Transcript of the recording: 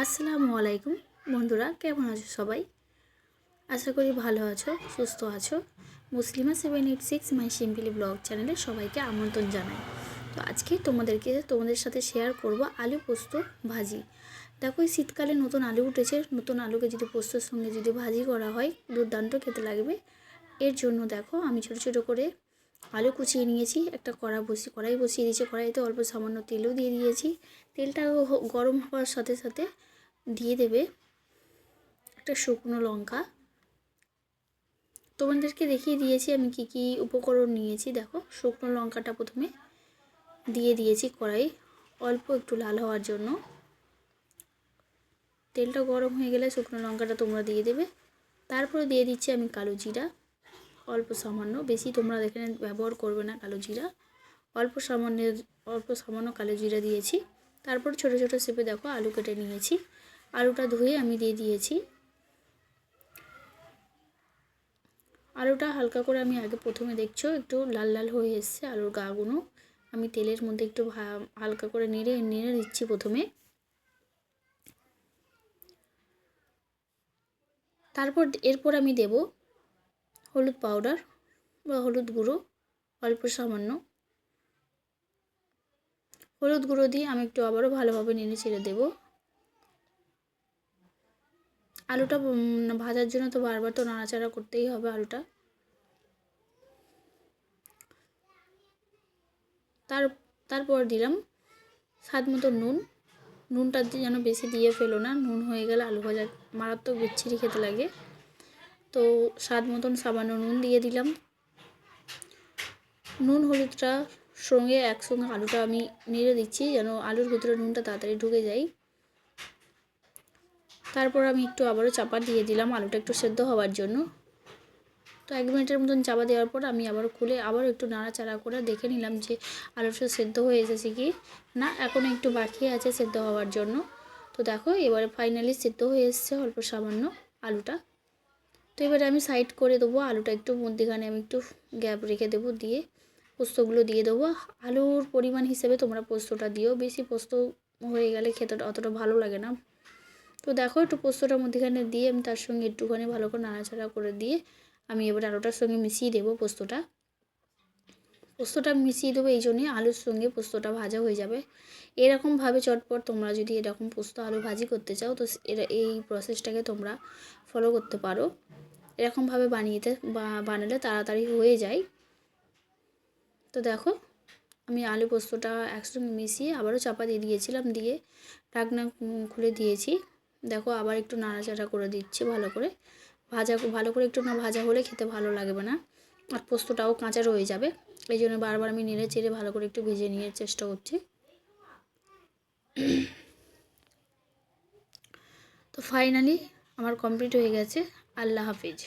আসসালামু আলাইকুম বন্ধুরা, কেমন আছো সবাই? আশা করি ভালো আছো, সুস্থ আছো। মুসলিমা 786 মাই সিম্পলি ব্লগ চ্যানেলে সবাইকে আমন্ত্রণ জানাই। তো আজকে তোমাদের সাথে শেয়ার করব আলু পোস্ত ভাজি। দেখো, এই শীতকালে নতুন আলু উঠেছে, নতুন আলুকে যদি পোস্তর সঙ্গে যদি ভাজি করা হয় দুর্দান্ত খেতে লাগবে। এর জন্য দেখো আমি ছোটো ছোটো করে আলু কুচিয়ে নিয়েছি। একটা কড়াই বসিয়ে দিয়েছি। কড়াইতে অল্প সামান্য তেলও দিয়ে দিয়েছি। তেলটা গরম হওয়ার সাথে সাথে দিয়ে দেবে একটা শুকনো লঙ্কা। তোমাদেরকে দেখিয়ে দিয়েছি আমি কি কি উপকরণ নিয়েছি। দেখো, শুকনো লঙ্কাটা প্রথমে দিয়ে দিয়েছি কড়াই, অল্প একটু লাল হওয়ার জন্য। তেলটা গরম হয়ে গেলে শুকনো লঙ্কাটা তোমরা দিয়ে দেবে। তারপরে দিয়ে দিচ্ছি আমি কালো জিরা, অল্প সামান্য, বেশি তোমরা এখানে ব্যবহার করবে না কালো জিরা। অল্প সামান্য কালো জিরা দিয়েছি। তারপর ছোটো ছোটো শেপে দেখো আলু কেটে নিয়েছি। আলুটা ধুয়ে আমি দিয়ে দিয়েছি। আলুটা হালকা করে আমি প্রথমে দেখছো একটু লাল লাল হয়ে এসছে আলুর গাগুলো। আমি তেলের মধ্যে একটু হালকা করে নেড়ে দিচ্ছি প্রথমে। এরপর আমি দেব হলুদ পাউডার বা হলুদ গুঁড়ো, অল্প সামান্য হলুদ গুঁড়ো দিয়ে আমি একটু আবারও ভালোভাবে নেড়ে ছেড়ে দেবো। আলুটা ভাজার জন্য তো বারবার তো নাড়াচাড়া করতেই হবে আলুটা। তারপর দিলাম স্বাদ মতো নুনটা যেন বেশি দিয়ে ফেলো না, নুন হয়ে গেলে আলু ভাজা মারাত্মক বিচ্ছিরি খেতে লাগে। তো স্বাদ মতন সামান্য নুন দিয়ে দিলাম। নুন হলুদটা একসঙ্গে আলুটা আমি নেড়ে দিচ্ছি যেন আলুর ভিতরে নুনটা তাড়াতাড়ি ঢুকে যায়। তারপর আমি একটু আবারও চাপা দিয়ে দিলাম আলুটা একটু সেদ্ধ হওয়ার জন্য। তো 1 মিনিটের মতন চাপা দেওয়ার পর আমি আবার খুলে আবার একটু নাড়াচাড়া করে দেখে নিলাম যে আলুটা সেদ্ধ হয়ে এসেছে কি না, এখনও একটু বাকি আছে সেদ্ধ হওয়ার জন্য। তো দেখো, এবারে ফাইনালি সেদ্ধ হয়ে এসছে অল্প সামান্য আলুটা। তো এবারে আমি সাইড করে দেবো আলুটা, একটু মধ্যেখানে আমি একটু গ্যাপ রেখে দেবো, দিয়ে পোস্তগুলো দিয়ে দেবো। আলুর পরিমাণ হিসেবে তোমরা পোস্তটা দিও, বেশি পোস্ত হয়ে গেলে খেতে অতটা ভালো লাগে না। তো দেখো, একটু পোস্তটা মধ্যেখানে দিয়ে আমি তার সঙ্গে একটুখানি ভালো করে নাড়াচাড়া করে দিয়ে আমি এবার আলুটার সঙ্গে মিশিয়ে দেবো পোস্তটা মিশিয়ে দেবো এই জন্যে আলুর সঙ্গে পোস্তটা ভাজা হয়ে যাবে। এরকমভাবে চটপট তোমরা যদি এরকম পোস্ত আলু ভাজি করতে চাও তো এই প্রসেসটাকে তোমরা ফলো করতে পারো। এরকমভাবে বানালে তাড়াতাড়ি হয়ে যায়। তো দেখো, আমি আলু পোস্তটা একসঙ্গে মিশিয়ে আবারও চাপা দিয়ে দিয়েছিলাম, দিয়ে ঢাকনা খুলে দিয়েছি। দেখো, আবার একটু নাড়াচাড়া করে দিচ্ছি ভালো করে। ভালো করে একটু না ভাজা হলে খেতে ভালো লাগবে না, আর পোস্তটাও কাঁচা রয়ে যাবে। এই জন্য বারবার আমি নেড়ে চেড়ে ভালো করে একটু ভেজে নিয়ে চেষ্টা করছি। তো ফাইনালি আমার কমপ্লিট হয়ে গেছে। আল্লাহ হাফিজ।